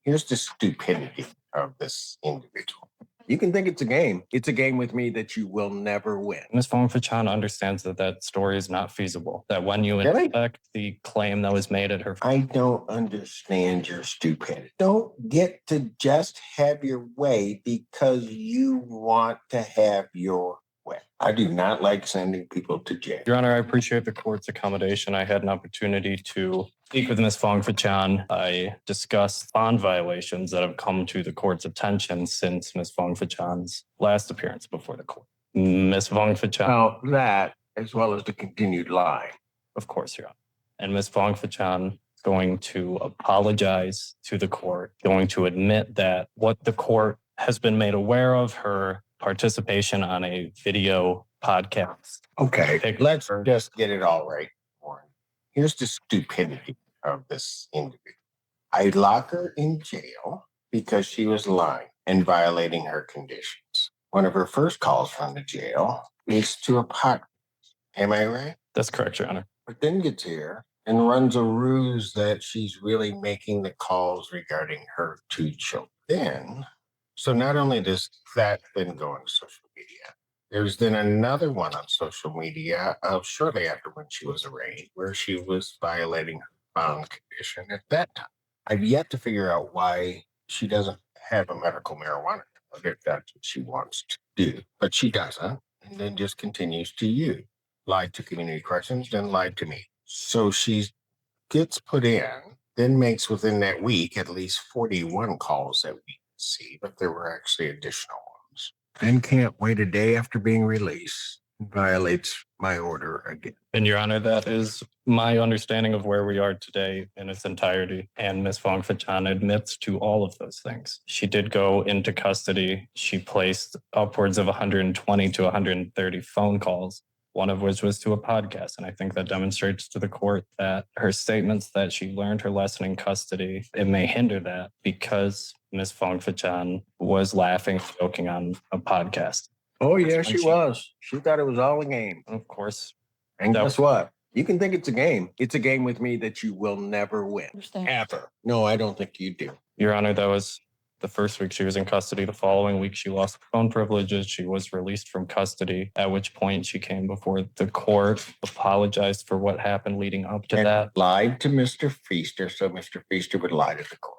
Here's the stupidity of this individual. You can think it's a game. It's a game with me that you will never win. Ms. Fong-Fachan understands that that story is not feasible, that when you inspect the claim that was made at her... I don't understand your stupidity. Don't get to just have your way because you want to have your way. I do not like sending people to jail. Your Honor, I appreciate the court's accommodation. I had an opportunity to speak with Ms. Fong-Fachan. I discussed bond violations that have come to the court's attention since Ms. Fong-Fachan's last appearance before the court. Ms. Fong-Fachan... Well, that, as well as the continued lying. Of course, Your Honor. And Ms. Fong-Fachan is going to apologize to the court, going to admit that what the court has been made aware of, her participation on a video podcast. Okay, let's just get it all right, Warren. Here's the stupidity of this individual. I lock her in jail because she was lying and violating her conditions. One of her first calls from the jail is to a podcast. Am I right? That's correct, Your Honor. But then gets here and runs a ruse that she's really making the calls regarding her two children. So not only does that then go on social media, there's then another one on social media of shortly after when she was arraigned, where she was violating her bond condition at that time. I've yet to figure out why she doesn't have a medical marijuana if that's what she wants to do. But she doesn't, and then just continues to use. Lied to community corrections, then lied to me. So she gets put in, then makes within that week at least 41 calls that we see, but there were actually additional ones. Then can't wait a day after being released. Violates my order again. And Your Honor, that is my understanding of where we are today in its entirety. And Ms. Fong-Fachan admits to all of those things. She did go into custody. She placed upwards of 120 to 130 phone calls, one of which was to a podcast. And I think that demonstrates to the court that her statements that she learned her lesson in custody, it may hinder that because Ms. Fong-Fachan was laughing, joking on a podcast. Oh, yeah, she was. She thought it was all a game. Of course. And guess what? You can think it's a game. It's a game with me that you will never win. Ever. No, I don't think you do. Your Honor, that was the first week she was in custody. The following week, she lost phone privileges. She was released from custody, at which point she came before the court, apologized for what happened leading up to that. Lied to Mr. Feaster, so Mr. Feaster would lie to the court.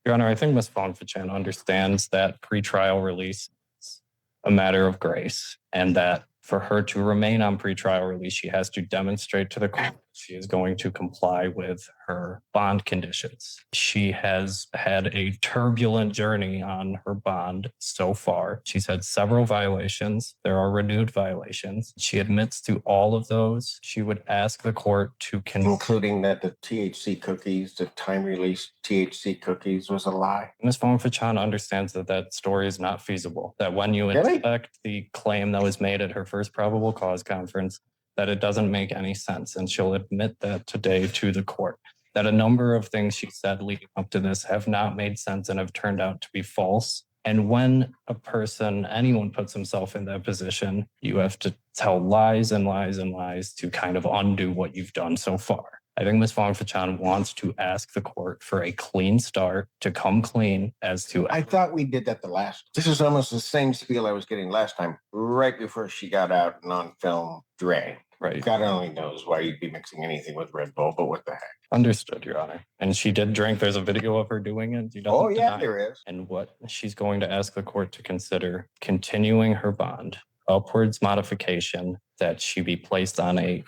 Your Honor, I think Ms. Fong-Fachan understands that pretrial release is a matter of grace, and that for her to remain on pretrial release, she has to demonstrate to the court she is going to comply with her bond conditions. She has had a turbulent journey on her bond so far. She's had several violations. There are renewed violations. She admits to all of those. She would ask the court to... Including that the THC cookies, the time-released THC cookies was a lie? Ms. Fong-Fachan understands that that story is not feasible. That when you inspect the claim that was made at her first probable cause conference, that it doesn't make any sense. And she'll admit that today to the court, that a number of things she said leading up to this have not made sense and have turned out to be false. And when a person, anyone puts himself in that position, you have to tell lies and lies and lies to kind of undo what you've done so far. I think Ms. Fong-Fachan wants to ask the court for a clean start, to come clean as to... I thought we did that the last... This is almost the same spiel I was getting last time, right before she got out and on film dragged. Right. God only knows why you'd be mixing anything with Red Bull, but what the heck? Understood, Your Honor. And she did drink. There's a video of her doing it. You don't oh, yeah, there is. And what she's going to ask the court to consider, continuing her bond, upwards modification, that she be placed on a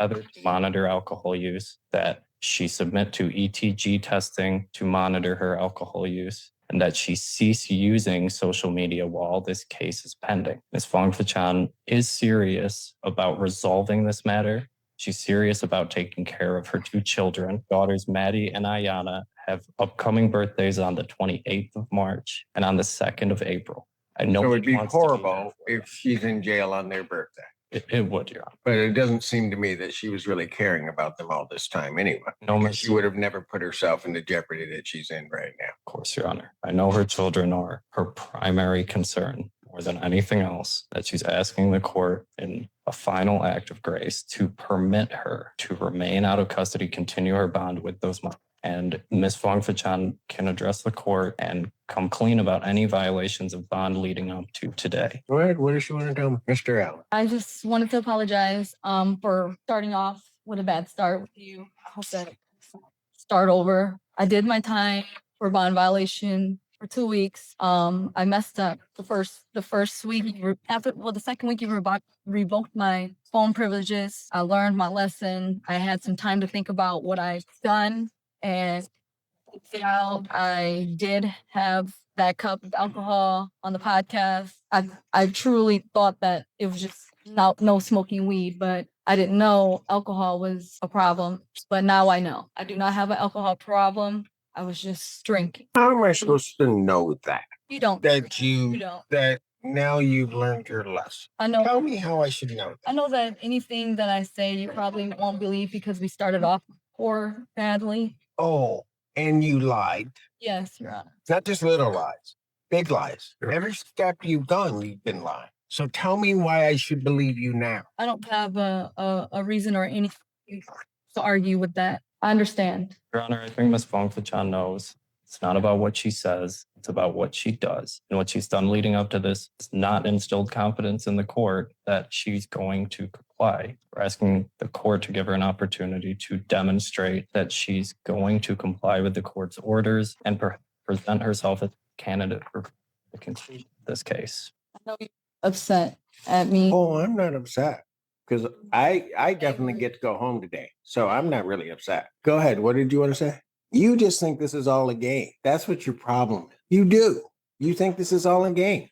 other to monitor alcohol use, that she submit to ETG testing to monitor her alcohol use, and that she cease using social media while this case is pending. Ms. Fong-Fachan is serious about resolving this matter. She's serious about taking care of her two children. Daughters Maddie and Ayana have upcoming birthdays on the 28th of March and on the 2nd of April. I know so it would be horrible if she's in jail on their birthday. It would, Your Honor. But it doesn't seem to me that she was really caring about them all this time anyway. No, she would have never put herself in the jeopardy that she's in right now. Of course, Your Honor. I know her children are her primary concern. more than anything else, that she's asking the court in a final act of grace to permit her to remain out of custody, continue her bond with those money. And Ms. Fong-Fachan can address the court and come clean about any violations of bond leading up to today. Go ahead. What does she want to tell me? Mr. Allen? I just wanted to apologize for starting off with a bad start with you. I hope that start over. I did my time for bond violation for 2 weeks. I messed up the first week. The second week you revoked my phone privileges. I learned my lesson. I had some time to think about what I've done, and I did have that cup of alcohol on the podcast. I truly thought that it was just no smoking weed, but I didn't know alcohol was a problem. But now I know. I do not have an alcohol problem. I was just drinking. How am I supposed to know that? You don't. That now you've learned your lesson. I know. Tell me how I should know that. I know that anything that I say, you probably won't believe because we started off poor badly. Oh, and you lied. Yes, Your Honor. Not just little lies, big lies. Every step you've done, you've been lying. So tell me why I should believe you now. I don't have a reason or anything to argue with that. I understand. Your Honor, I think Ms. Fong-Fachan knows it's not about what she says, it's about what she does. And what she's done leading up to this is not instilled confidence in the court that she's going to comply. We're asking the court to give her an opportunity to demonstrate that she's going to comply with the court's orders and present herself as a candidate for the conclusion of this case. I know you're upset at me. Oh, I'm not upset because I definitely get to go home today. So I'm not really upset. Go ahead. What did you want to say? You just think this is all a game. That's what your problem is. You do. You think this is all a game.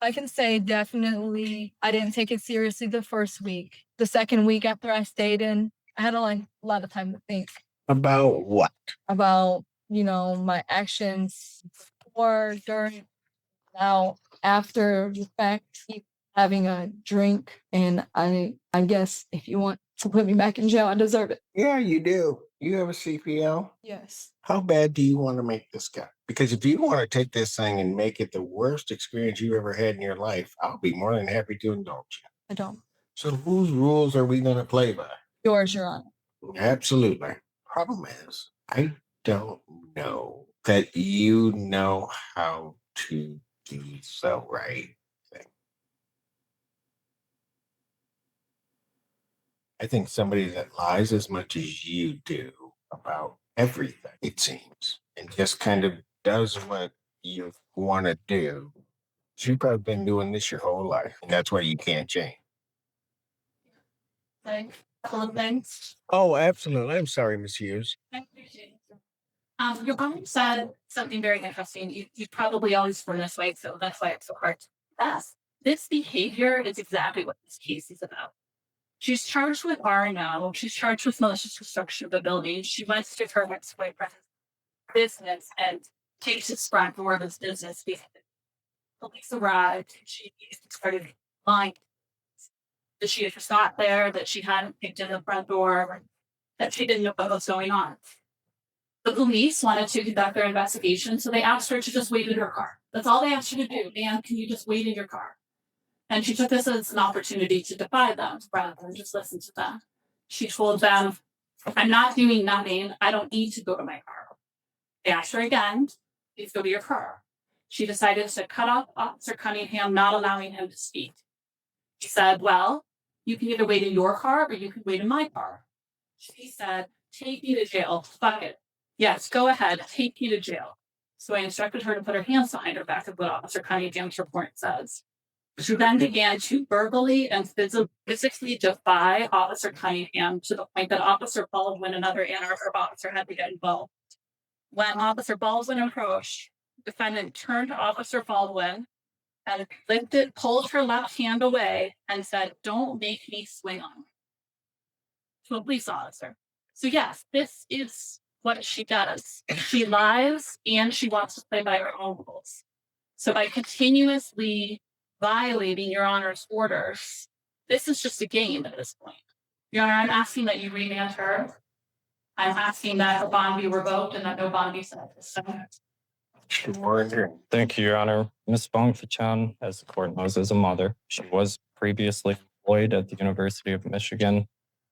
I can say definitely I didn't take it seriously the first week. The second week after I stayed in, I had a lot of time to think. About what? About, my actions before, during, now, after the fact, having a drink. And I guess if you want to put me back in jail, I deserve it. Yeah, you do. You have a CPL? Yes. How bad do you want to make this guy? Because if you want to take this thing and make it the worst experience you ever had in your life, I'll be more than happy to indulge you. I don't. So whose rules are we going to play by? Yours, Your Honor. Absolutely. Problem is, I don't know that you know how to do the right thing. I think somebody that lies as much as you do about everything, it seems, and just kind of does what you want to do. You've probably been doing this your whole life, and that's why you can't change. Like, a couple of things. Oh, absolutely. I'm sorry, Ms. Hughes. I appreciate it. Your comment said something very interesting. You probably always were this way, so that's why it's so hard to pass. This behavior is exactly what this case is about. She's charged with RNO. She's charged with malicious destruction of the building. She went to her ex-boyfriend's business and takes his front door of his business. Police arrived. She started lying that she had just got there, that she hadn't picked in the front door, that she didn't know what was going on. The police wanted to conduct their investigation, so they asked her to just wait in her car. That's all they asked her to do. Ma'am, can you just wait in your car? And she took this as an opportunity to defy them rather than just listen to them. She told them, I'm not doing nothing. I don't need to go to my car. They asked her again, please go to your car. She decided to cut off Officer Cunningham, not allowing him to speak. She said, well, you can either wait in your car or you can wait in my car. She said, take me to jail. Fuck it. Yes, go ahead. Take me to jail. So I instructed her to put her hands behind her back, is what Officer Cunningham's report says. She then began to verbally and physically defy Officer Cunningham to the point that Officer Baldwin, another Ann Arbor officer, had to get involved. When Officer Baldwin approached, the defendant turned to Officer Baldwin and pulled her left hand away and said, don't make me swing on you, to a police officer. So yes, this is what she does. She lies and she wants to play by her own rules. So by continuously violating Your Honor's orders, this is just a game at this point. Your Honor, I'm asking that you remand her. I'm asking that her bond be revoked and that no bond be set. Sure. Thank you, Your Honor. Ms. Bongfachan, as the court knows, is a mother. She was previously employed at the University of Michigan,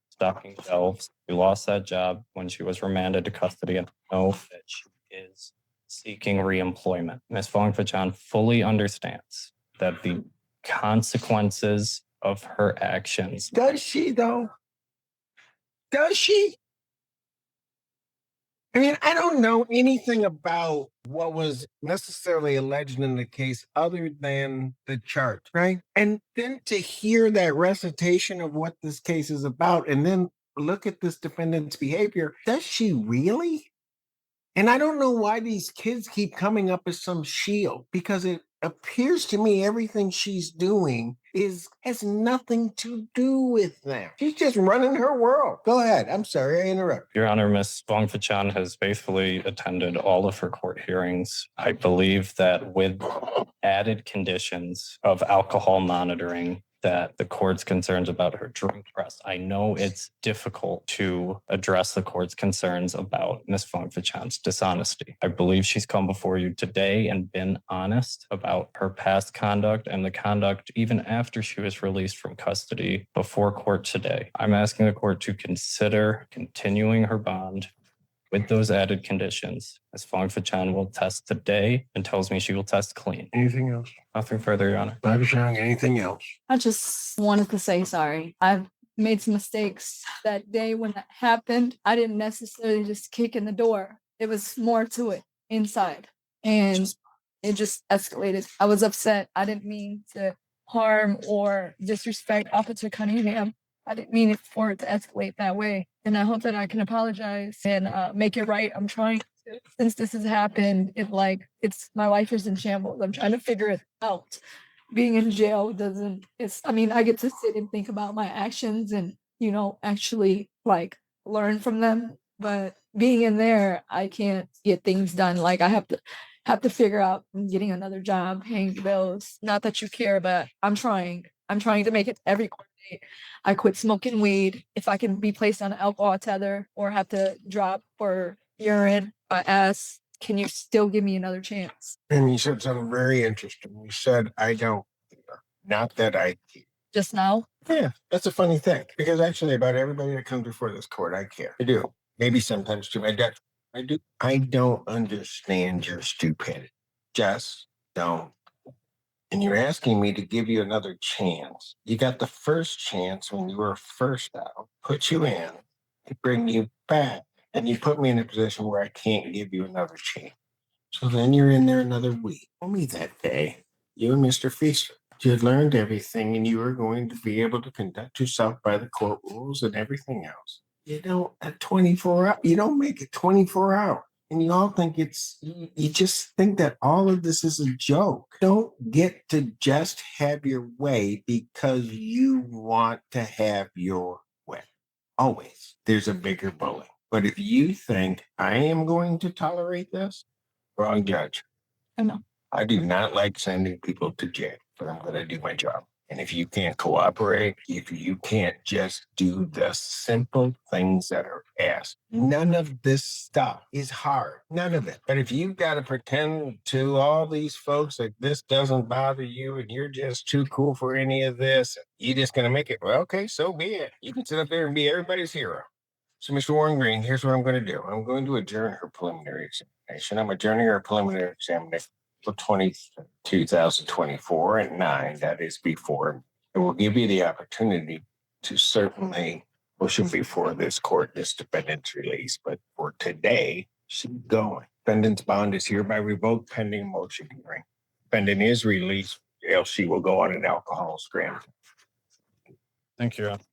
stocking shelves. She lost that job when she was remanded to custody, and I know that she is seeking reemployment. Ms. Bongfachan fully understands that the consequences of her actions. Does she though? Does she? I mean, I don't know anything about what was necessarily alleged in the case other than the charge, right? And then to hear that recitation of what this case is about and then look at this defendant's behavior, does she really? And I don't know why these kids keep coming up as some shield, because it appears to me everything she's doing has nothing to do with them. She's just running her world. Go ahead. I'm sorry, I interrupted. Your Honor, Ms. Bongfachan has faithfully attended all of her court hearings. I believe that with added conditions of alcohol monitoring, that the court's concerns about her drink press. I know it's difficult to address the court's concerns about Ms. Bongfachan's dishonesty. I believe she's come before you today and been honest about her past conduct and the conduct even after she was released from custody before court today. I'm asking the court to consider continuing her bond with those added conditions. Ms. Bongfachan will test today and tells me she will test clean. Anything else? Nothing further, Your Honor. Babysitting, anything else? I just wanted to say sorry. I've made some mistakes that day when that happened. I didn't necessarily just kick in the door. It was more to it inside. And it just escalated. I was upset. I didn't mean to harm or disrespect Officer Cunningham. I didn't mean it for it to escalate that way. And I hope that I can apologize and make it right. I'm trying to, since this has happened, my life is in shambles. I'm trying to figure it out. Being in jail I get to sit and think about my actions and, actually learn from them. But being in there, I can't get things done. Like I have to figure out getting another job, paying bills. Not that you care, but I'm trying. I'm trying to make it every quarter. I quit smoking weed. If I can be placed on an alcohol tether or have to drop for urine, I ask, can you still give me another chance? And you said something very interesting. You said, I don't care. Not that I care. Just now? Yeah, that's a funny thing, because actually about everybody that comes before this court, I care. I do. Maybe sometimes to my detriment. I do. I don't understand your stupidity. Just don't. And you're asking me to give you another chance. You got the first chance when you were first out, put you in, and bring you back. And you put me in a position where I can't give you another chance. So then you're in there another week. Tell me that day, you and Mr. Feaster, you had learned everything and you were going to be able to conduct yourself by the court rules and everything else. You don't at 24 hours, you don't make it 24 hours. And you all think you just think that all of this is a joke. Don't get to just have your way because you want to have your way. Always, there's a bigger bully. But if you think I am going to tolerate this, wrong judge. I know. I do not like sending people to jail, but I'm going to do my job. And if you can't cooperate, if you can't just do the simple things that are asked, none of this stuff is hard. None of it. But if you've got to pretend to all these folks that this doesn't bother you and you're just too cool for any of this, you're just going to make it, well, okay, so be it. You can sit up there and be everybody's hero. So, Mr. Warren Green, here's what I'm going to do. I'm going to adjourn her preliminary examination. I'm adjourning her preliminary examination for 2024 at 9. That is before. It will give you the opportunity to certainly push it before this court, this defendant's release. But for today, she's going. Defendant's bond is hereby revoked pending motion hearing. Defendant is released, else she will go on an alcohol scramble. Thank you, Your Honor.